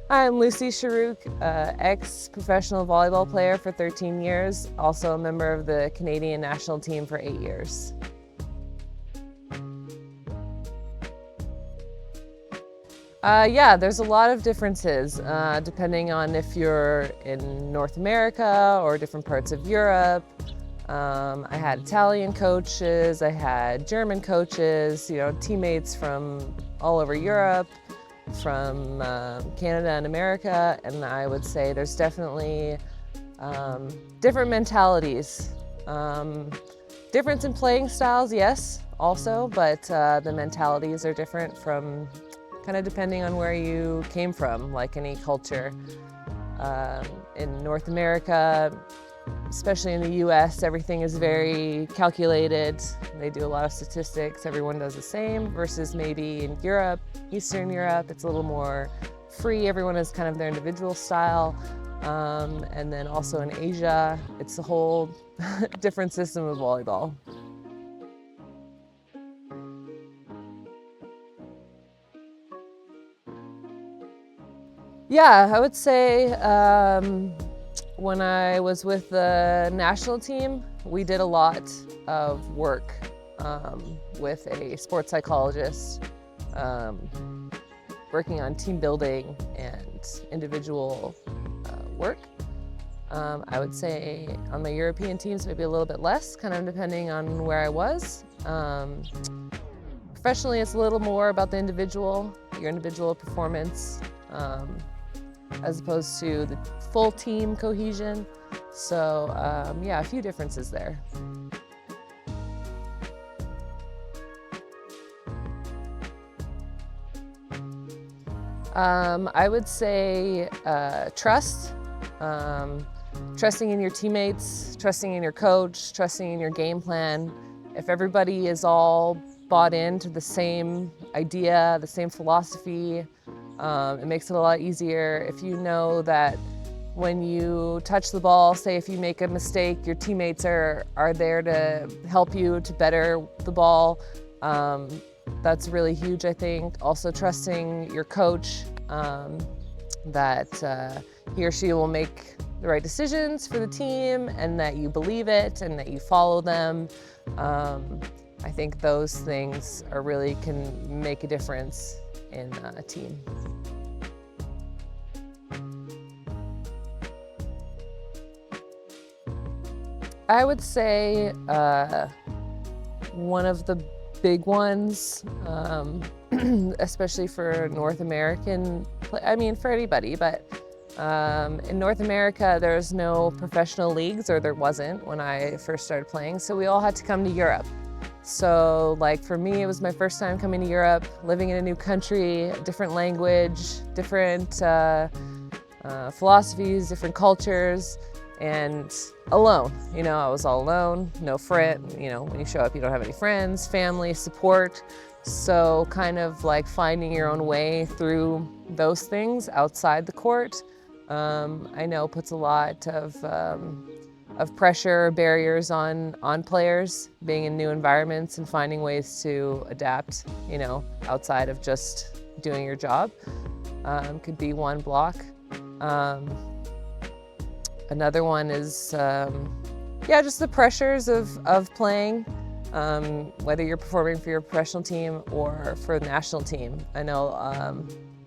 I'm Lucy Charuk, ex-professional volleyball player for 13 years, also a member of the Canadian national team for 8 years. Yeah, there's a lot of differences depending on if you're in North America or different parts of Europe. I had Italian coaches, I had German coaches, teammates from all over Europe, from Canada and America, and I would say there's definitely different mentalities. Difference in playing styles, yes, also, but the mentalities are different from kind of depending on where you came from, like any culture. In North America, especially in the US, everything is very calculated. They do a lot of statistics, everyone does the same, versus maybe in Europe, Eastern Europe, it's a little more free, everyone has kind of their individual style. And then also in Asia, it's a whole different system of volleyball. Yeah, I would say when I was with the national team, we did a lot of work with a sports psychologist, working on team building and individual work. I would say on my European teams, maybe a little bit less, kind of depending on where I was. Professionally, it's a little more about the individual, your individual performance, as opposed to the full team cohesion. So yeah, a few differences there. I would say trust. Trusting in your teammates, trusting in your coach, trusting in your game plan. If everybody is all bought into the same idea, the same philosophy, it makes it a lot easier. If you know that when you touch the ball, say if you make a mistake, your teammates are there to help you to better the ball. That's really huge, I think. Also trusting your coach, that he or she will make the right decisions for the team and that you believe it and that you follow them. I think those things really can make a difference in a team. I would say one of the big ones, especially for North American, I mean for anybody, but in North America there's no professional leagues, or there wasn't when I first started playing, so we all had to come to Europe. So like for me, it was my first time coming to Europe, living in a new country, different language, different philosophies, different cultures, and alone. I was all alone, no friend. When you show up, you don't have any friends, family, support. So kind of like finding your own way through those things outside the court, I know puts a lot of pressure, barriers on players, being in new environments and finding ways to adapt, outside of just doing your job. Could be one block. Another one is, yeah, just the pressures of playing, whether you're performing for your professional team or for the national team. I know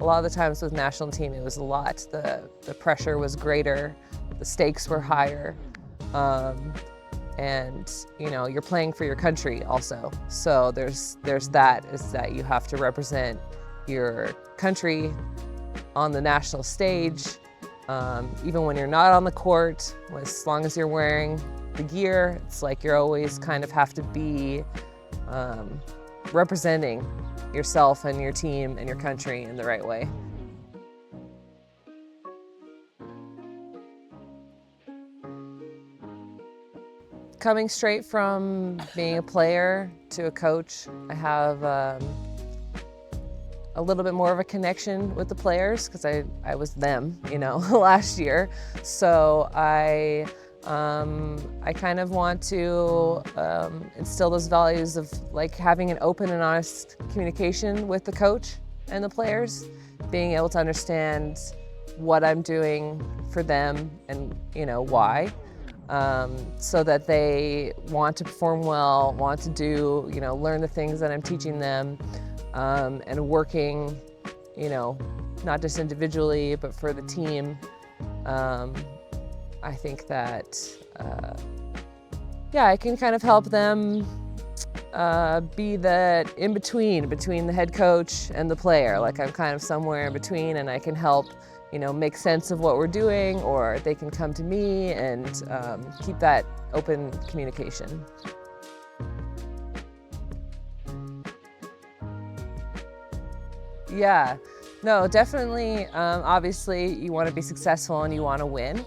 a lot of the times with national team, it was a lot. The pressure was greater, the stakes were higher, and you're playing for your country also. So there's that, is that you have to represent your country on the national stage. Even when you're not on the court, as long as you're wearing the gear, it's like you're always kind of have to be representing yourself and your team and your country in the right way. Coming straight from being a player to a coach, I have a little bit more of a connection with the players because I was them, last year. So I kind of want to instill those values of like having an open and honest communication with the coach and the players, being able to understand what I'm doing for them and, why, so that they want to perform well, want to do, learn the things that I'm teaching them, and working, not just individually, but for the team. I think that, I can kind of help them be the between the head coach and the player. Like, I'm kind of somewhere in between, and I can help, make sense of what we're doing, or they can come to me and keep that open communication. Yeah, no, definitely. Obviously, you want to be successful and you want to win.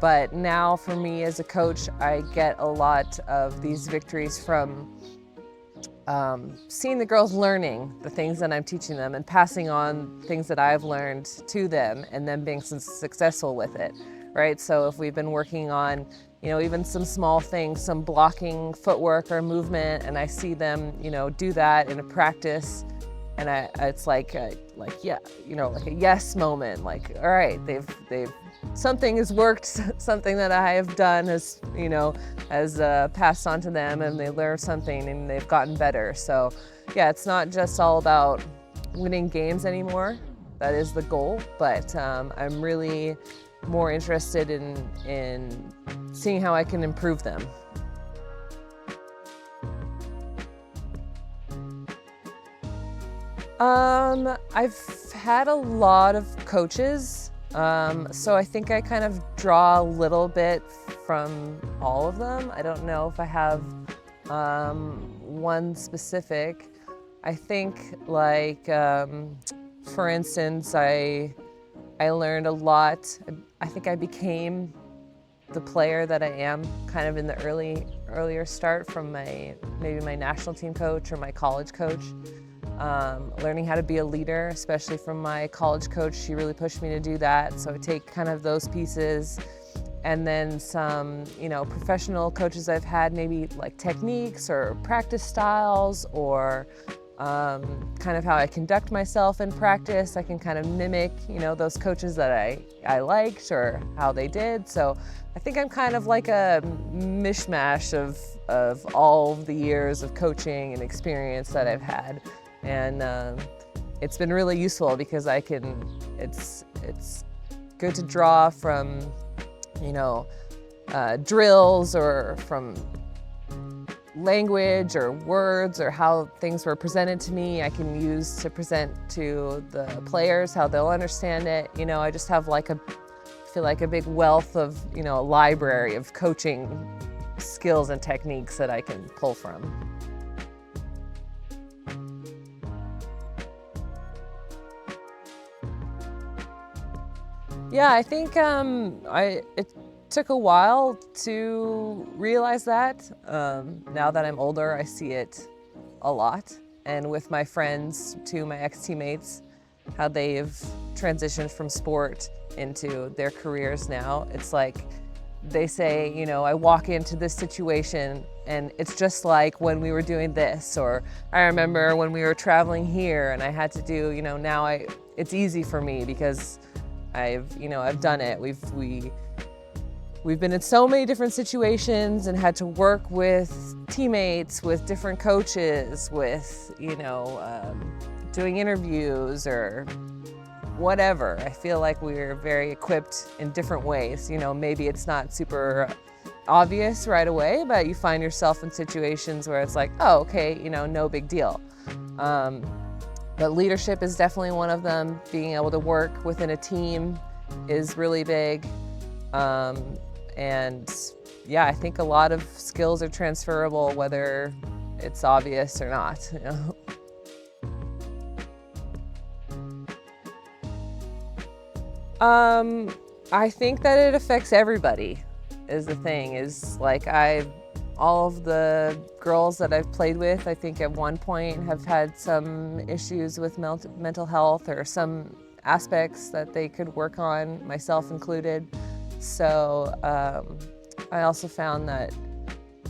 But now for me as a coach, I get a lot of these victories from seeing the girls learning the things that I'm teaching them and passing on things that I've learned to them and them being successful with it, right? So if we've been working on, even some small things, some blocking footwork or movement, and I see them, do that in a practice, and it's like a yes moment, like, all right, they've something has worked, something that I have done has passed on to them, and they learned something and they've gotten better. So yeah, it's not just all about winning games anymore. That is the goal, but I'm really more interested in seeing how I can improve them. I've had a lot of coaches, so I think I kind of draw a little bit from all of them. I don't know if I have one specific. I think, like, for instance, I learned a lot. I think I became the player that I am kind of in the earlier start from maybe my national team coach or my college coach. Learning how to be a leader, especially from my college coach. She really pushed me to do that. So I take kind of those pieces, and then some, professional coaches I've had, maybe like techniques or practice styles, or kind of how I conduct myself in practice. I can kind of mimic, those coaches that I liked or how they did. So I think I'm kind of like a mishmash of all the years of coaching and experience that I've had. And it's been really useful because it's good to draw from, drills or from language or words or how things were presented to me. I can use to present to the players, how they'll understand it. I just have feel like a big wealth of, a library of coaching skills and techniques that I can pull from. Yeah, I think it took a while to realize that. Now that I'm older, I see it a lot. And with my friends too, my ex-teammates, how they've transitioned from sport into their careers now. It's like they say, I walk into this situation and it's just like when we were doing this, or I remember when we were traveling here and I had to do, now it's easy for me because I've done it. We've been in so many different situations and had to work with teammates, with different coaches, with, doing interviews or whatever. I feel like we're very equipped in different ways. Maybe it's not super obvious right away, but you find yourself in situations where it's like, oh, okay, no big deal. But leadership is definitely one of them. Being able to work within a team is really big. And yeah, I think a lot of skills are transferable, whether it's obvious or not. I think that it affects everybody is the thing. Is like all of the girls that I've played with, I think at one point have had some issues with mental health or some aspects that they could work on, myself included. So I also found that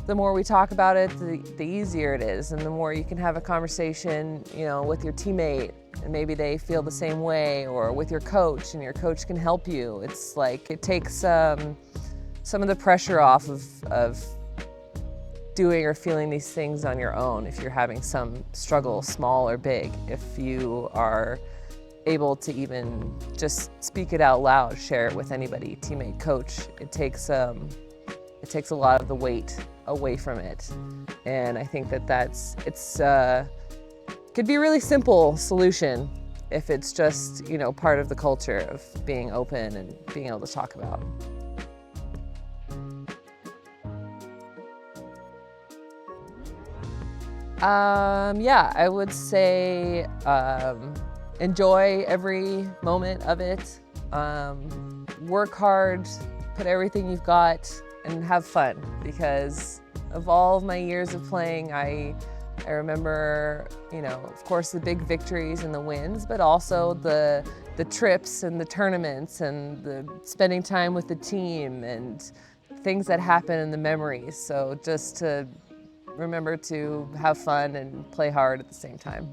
the more we talk about it, the easier it is, and the more you can have a conversation, you know, with your teammate, and maybe they feel the same way, or with your coach, and your coach can help you. It's like it takes some of the pressure off of doing or feeling these things on your own if you're having some struggle, small or big. If you are able to even just speak it out loud, share it with anybody, teammate, coach, it takes a lot of the weight away from it. And I think that could be a really simple solution if it's just, you know, part of the culture of being open and being able to talk about. Yeah, I would say enjoy every moment of it. Work hard, put everything you've got, and have fun, because of all of my years of playing, I remember, you know, of course the big victories and the wins, but also the trips and the tournaments and the spending time with the team and things that happen and the memories. So just to remember to have fun and play hard at the same time.